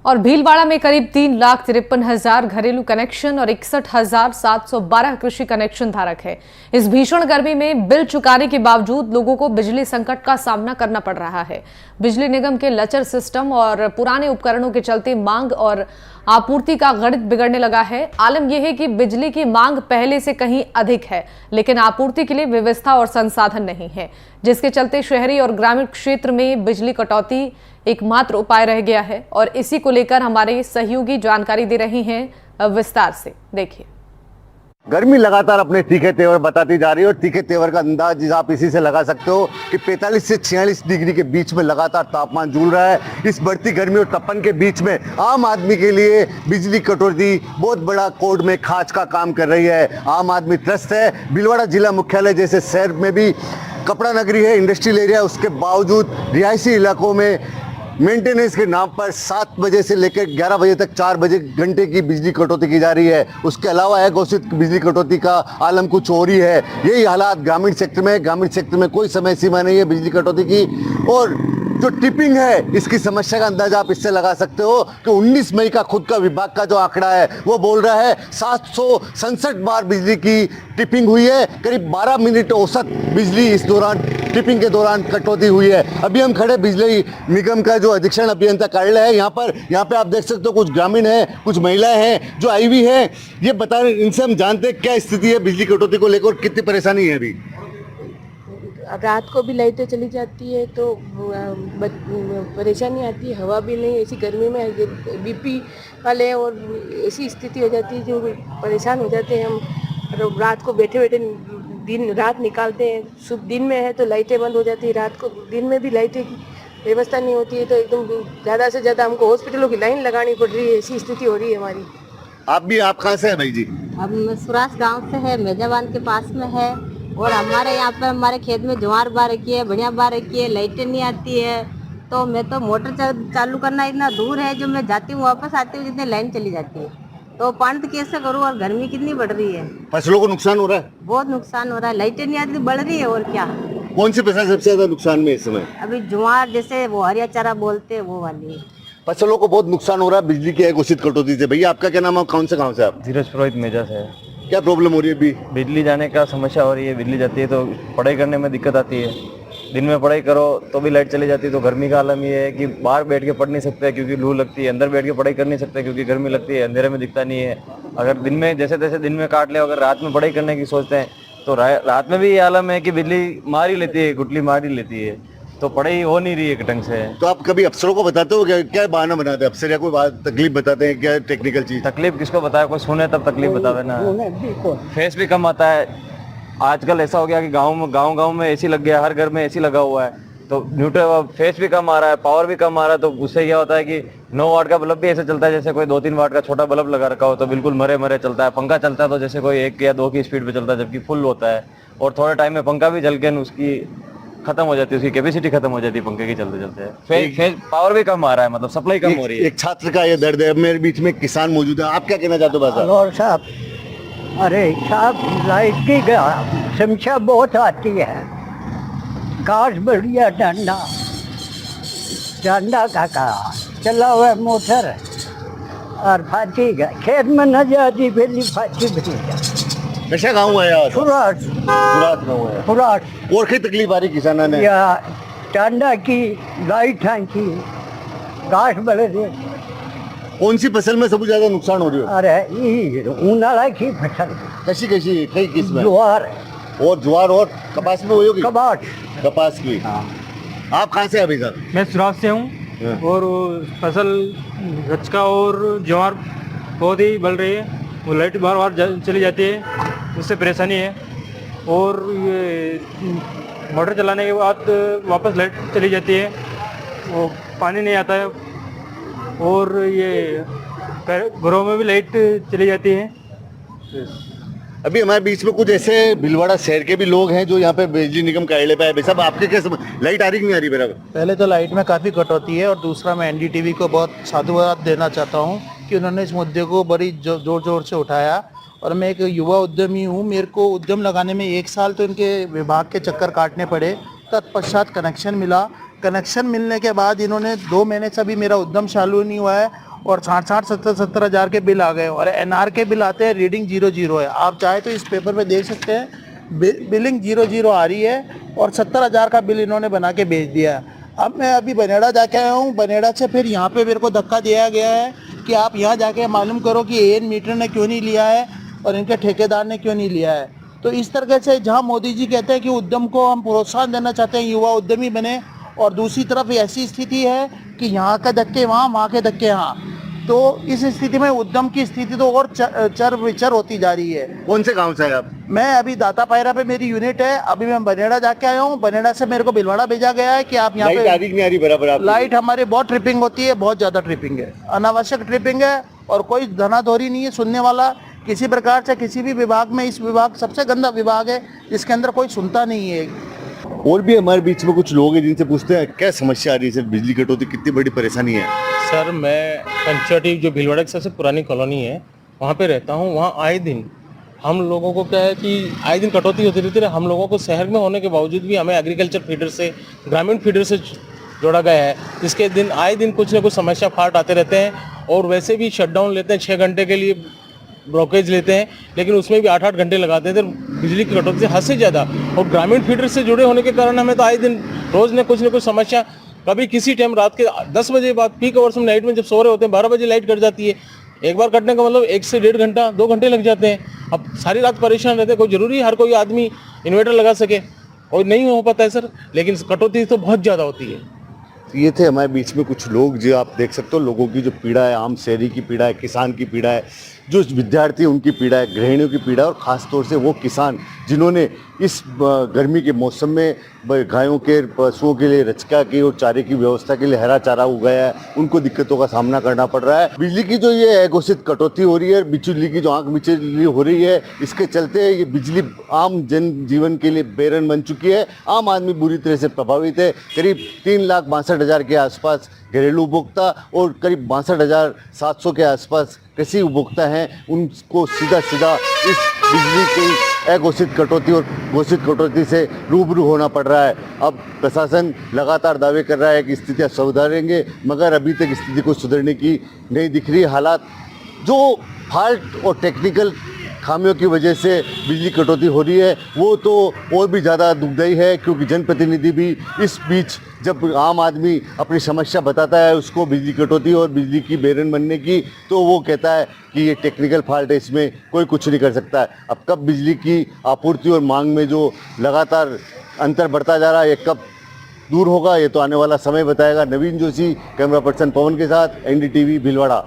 और भीलवाड़ा में करीब 3,53,000 घरेलू कनेक्शन और 61,712 कृषि कनेक्शन धारक है। इस भीषण गर्मी में बिल चुकाने के बावजूद लोगों को बिजली संकट का सामना करना पड़ रहा है। बिजली निगम के लचर सिस्टम और पुराने उपकरणों के चलते मांग और आपूर्ति का गणित बिगड़ने लगा है। आलम यह है कि बिजली की मांग पहले से कहीं अधिक है, लेकिन आपूर्ति के लिए व्यवस्था और संसाधन नहीं है, जिसके चलते शहरी और ग्रामीण क्षेत्र में बिजली कटौती एकमात्र उपाय रह गया है। और इसी को लेकर हमारे सहयोगी जानकारी दे रहे हैं विस्तार से। देखिए, गर्मी लगातार अपने तीखे तेवर बताती जा रही है और तीखे तेवर का अंदाज आप इसी से लगा सकते हो कि 45 से 46 डिग्री के बीच में लगातार तापमान झूल रहा है। इस बढ़ती गर्मी और तपन के बीच में आम आदमी के लिए बिजली कटौती बहुत बड़ा कोर्ट में खाच का काम कर रही है। आम आदमी त्रस्त है। भीलवाड़ा जिला मुख्यालय जैसे शहर में भी कपड़ा नगरी है, इंडस्ट्रियल एरिया, उसके बावजूद रिहायशी इलाकों में मेंटेनेंस के नाम पर 7 बजे से लेकर 11 बजे तक 4 बजे घंटे की बिजली कटौती की जा रही है। उसके अलावा अघोषित बिजली कटौती का आलम कुछ और ही है। यही हालात ग्रामीण क्षेत्र में कोई समय सीमा नहीं है बिजली कटौती की। और जो टिपिंग है, इसकी समस्या का अंदाजा आप इससे लगा सकते हो कि 19 मई का खुद का विभाग का जो आंकड़ा है वो बोल रहा है 767 बार बिजली की टिपिंग हुई है। करीब 12 मिनट औसत बिजली इस दौरान टिपिंग के दौरान कटौती हुई है। अभी हम खड़े बिजली निगम का जो अधीक्षण अभियंता कार्यालय है यहाँ पे आप देख सकते हो कुछ ग्रामीण हैं, कुछ महिलाएं हैं जो आई हुई हैं। ये बता रहे, इनसे हम जानते हैं क्या स्थिति है बिजली कटौती को लेकर, कितनी परेशानी है अभी। रात को भी लाइटें चली जाती है तो परेशानी आती है, हवा भी नहीं। ऐसी गर्मी में बीपी वाले और ऐसी स्थिति हो जाती है जो परेशान हो जाते हैं हम। और रात को बैठे बैठे दिन रात निकालते हैं। सुबह दिन में है तो लाइटें बंद हो जाती है, रात को दिन में भी लाइटें की व्यवस्था नहीं होती है तो एकदम ज़्यादा से ज़्यादा हमको हॉस्पिटलों की लाइन लगानी पड़ रही है। ऐसी स्थिति हो रही है हमारी। आप कहाँ से है भाई जी? हम सुरास गांव से है, मेजाबान के पास में है। और हमारे यहाँ पर हमारे खेत में ज्वार बा रखी है, बढ़िया बा रखी है, लाइटें नहीं आती है। तो मैं तो मोटर चालू करना इतना दूर है, जो मैं जाती हूँ वापस आती हूँ जितने लाइन चली जाती है। तो पानी तो कैसे करूँ, और गर्मी कितनी बढ़ रही है। फसलों को नुकसान हो रहा है? बहुत नुकसान हो रहा है, लाइटें नहीं आती, बढ़ रही है। और क्या, कौन सी फसल सबसे ज्यादा नुकसान में इस समय? अभी ज्वार, जैसे वो हरिया चारा बोलते हैं, वो वाली फसलों को बहुत नुकसान हो रहा है बिजली की अघोषित कटौती से। भैया आपका क्या नाम है, कौन से गाँव से आप? धीरज पुरोहित मेजा से है। क्या प्रॉब्लम हो रही है अभी? बिजली जाने का समस्या हो रही है। बिजली जाती है तो पढ़ाई करने में दिक्कत आती है। दिन में पढ़ाई करो तो भी लाइट चली जाती है। तो गर्मी का आलम ये है कि बाहर बैठ के पढ़ नहीं सकते क्योंकि लू लगती है, अंदर बैठ के पढ़ाई कर नहीं सकते क्योंकि गर्मी लगती है, अंधेरे में दिखता नहीं है। अगर दिन में जैसे तैसे दिन में काट ले, अगर रात में पढ़ाई करने की सोचते हैं तो रात में भी ये आलम है कि बिजली मार ही लेती है, गुटली मार ही लेती है, तो पढ़ाई हो नहीं रही है ढंग से। तो आप कभी अफसरों को बताते हो क्या बहाना बनाते हैं अफसर, या कोई बात तकलीफ बताते हैं क्या टेक्निकल चीज? तकलीफ किसको बताया, कोई सुने तब तकलीफ बतावे ना। फेस भी कम आता है। आजकल ऐसा हो गया कि गांव में एसी लग गया, हर घर में एसी लगा हुआ है, तो न्यूट्रल फेस भी कम आ रहा है, पावर भी कम आ रहा है। तो उससे क्या होता है कि 9 वाट का बल्ब भी ऐसे चलता है जैसे कोई 2-3 वाट का छोटा बल्ब लगा रखा हो, तो बिल्कुल मरे चलता है। पंखा चलता है तो जैसे कोई 1 या 2 की स्पीड पे चलता है, जबकि फुल होता है। और थोड़े टाइम में पंखा भी जल के उसकी खत्म हो जाती है, उसकी कैपेसिटी खत्म हो जाती है पंखे की चलते चलते। पावर भी कम आ रहा है, मतलब सप्लाई कम हो रही है। एक छात्र का ये दर्द है। मेरे बीच में किसान मौजूद है, आप क्या कहना चाहते हो साहब? अरे साहब, लाइट की समस्या बहुत आती है। घास बढ़िया डंडा का चला हुआ है मोटर और फाची खेत में न जाती, पहली फाची बची। कैसा गाँव है यार? सुराट गाँव है। सुराट। और कई तकलीफ आ रही किसानों ने? या टांडा की, लाइट की, घास बढ़ रही। कौन सी फसल में सबसे ज्यादा नुकसान हो रही है? अरे उनाला की फसल। कैसी कई किस्म? ज्वार और कपास में होगी? कपास की। हाँ। आप कहाँ से अभी सर? मैं सुराज से हूँ। और फसल गचका और ज्वार बहुत ही बढ़ रही है। वो लाइट बार चली जाती है, उससे परेशानी है। और ये मोटर चलाने के बाद वापस लाइट चली जाती है, वो पानी नहीं आता है। और ये घरों में भी लाइट चली जाती है। अभी हमारे बीच में कुछ ऐसे भीलवाड़ा शहर के भी लोग हैं जो यहाँ पे बिजली निगम कार्यालय पे आए। भाई साहब, आपके क्या लाइट आ रही कि नहीं आ रही? बराबर। पहले तो लाइट में काफ़ी कटौती है, और दूसरा मैं एनडीटीवी को बहुत साधुवाद देना चाहता हूँ कि उन्होंने इस मुद्दे को बड़ी जोर से उठाया। और मैं एक युवा उद्यमी हूँ, मेरे को उद्यम लगाने में 1 साल तो इनके विभाग के चक्कर काटने पड़े। तत्पश्चात कनेक्शन मिला। कनेक्शन मिलने के बाद इन्होंने 2 महीने से अभी मेरा उद्यम चालू नहीं हुआ है, और 60-70 हज़ार के बिल आ गए और एनआर के बिल आते हैं, रीडिंग 00 है। आप चाहे तो इस पेपर पे देख सकते हैं, बिलिंग 00 आ रही है और 70 हज़ार का बिल इन्होंने बना के भेज दिया है। अब मैं अभी बनेड़ा जाके आया हूँ, बनेड़ा से फिर यहाँ पे मेरे को धक्का दिया गया है कि आप यहाँ जाके मालूम करो कि एएन मीटर ने क्यों नहीं लिया है और इनके ठेकेदार ने क्यों नहीं लिया है। तो इस तरह से जहाँ मोदी जी कहते हैं कि उद्यम को हम प्रोत्साहन देना चाहते हैं, युवा उद्यमी बने, और दूसरी तरफ ऐसी स्थिति है कि यहाँ के धक्के वहाँ के धक्के यहाँ, तो इस स्थिति में उद्यम की स्थिति तो और चर विचर होती जा रही है। कौन से गांव से है आप? मैं अभी दाता पायरा पे मेरी यूनिट है, अभी मैं बनेड़ा जाके आया हूँ। बनेड़ा से मेरे को भिलवाड़ा भेजा गया है कि आप यहाँ लाइट आ रही कि नहीं आ रही बराबर? आप लाइट हमारे बहुत ट्रिपिंग होती है, बहुत ज़्यादा ट्रिपिंग है, अनावश्यक ट्रिपिंग है और कोई धनाधोरी नहीं है सुनने वाला किसी प्रकार से किसी भी विभाग में। इस विभाग सबसे गंदा विभाग है, जिसके अंदर कोई सुनता नहीं है। और भी हमारे बीच में कुछ लोग हैं जिनसे पूछते हैं क्या समस्या आ रही है सर, बिजली कटौती कितनी बड़ी परेशानी है? सर मैं पंचायती जो भीलवाड़ा की सबसे पुरानी कॉलोनी है वहाँ पे रहता हूँ। वहाँ आए दिन हम लोगों को क्या है कि आए दिन कटौती होती रहती है। हम लोगों को शहर में होने के बावजूद भी हमें एग्रीकल्चर फीडर से, ग्रामीण फीडर से जोड़ा गया है। इसके दिन आए दिन कुछ ना कुछ समस्या फाट आते रहते हैं और वैसे भी शटडाउन लेते हैं, 6 घंटे के लिए ब्रोकेज लेते हैं, लेकिन उसमें भी 8-8 घंटे लगाते हैं। तो बिजली की कटौती से हद से ज़्यादा, और ग्रामीण फीडर से जुड़े होने के कारण हमें तो आए दिन रोज़ ने कुछ ना कुछ समस्या, कभी किसी टाइम रात के 10 बजे बाद पीक आवर्स में नाइट में जब सो रहे होते हैं 12 बजे लाइट कट जाती है। एक बार कटने का मतलब 1 से 1.5 घंटा 2 घंटे लग जाते हैं। अब सारी रात परेशान रहते हैं। कोई ज़रूरी हर कोई आदमी इन्वर्टर लगा सके और नहीं हो पाता है सर, लेकिन कटौती तो बहुत ज़्यादा होती है। ये थे हमारे बीच में कुछ लोग जो आप देख सकते हो, लोगों की जो पीड़ा है, आम शहरी की पीड़ा है, किसान की पीड़ा है, जो विद्यार्थी उनकी पीड़ा है, गृहिणियों की पीड़ा है, और ख़ास तौर से वो किसान जिन्होंने इस गर्मी के मौसम में गायों के, पशुओं के लिए रचका की और चारे की व्यवस्था के लिए हरा चारा उगाया है, उनको दिक्कतों का सामना करना पड़ रहा है। बिजली की जो ये अघोषित कटौती हो रही है, बिजली की जो आंख बिचली हो रही है, इसके चलते ये बिजली आम जन जीवन के लिए बेरन बन चुकी है। आम आदमी बुरी तरह से प्रभावित है। करीब 3,62,000 के आसपास घरेलू उपभोक्ता और करीब 62,700 के आसपास कृषि उपभोक्ता हैं, उनको सीधा इस बिजली की अघोषित कटौती और घोषित कटौती से रूबरू होना पड़ रहा है। अब प्रशासन लगातार दावे कर रहा है कि स्थितियाँ सुधारेंगे, मगर अभी तक स्थिति को सुधरने की नहीं दिख रही। हालात जो फॉल्ट और टेक्निकल खामियों की वजह से बिजली कटौती हो रही है वो तो और भी ज़्यादा दुखदायी है, क्योंकि जनप्रतिनिधि भी इस बीच जब आम आदमी अपनी समस्या बताता है उसको बिजली कटौती और बिजली की बेरन बनने की, तो वो कहता है कि ये टेक्निकल फॉल्ट है, इसमें कोई कुछ नहीं कर सकता है। अब कब बिजली की आपूर्ति और मांग में जो लगातार अंतर बढ़ता जा रहा है, ये कब दूर होगा, ये तो आने वाला समय बताएगा। नवीन जोशी, कैमरा पर्सन पवन के साथ, NDTV भीलवाड़ा।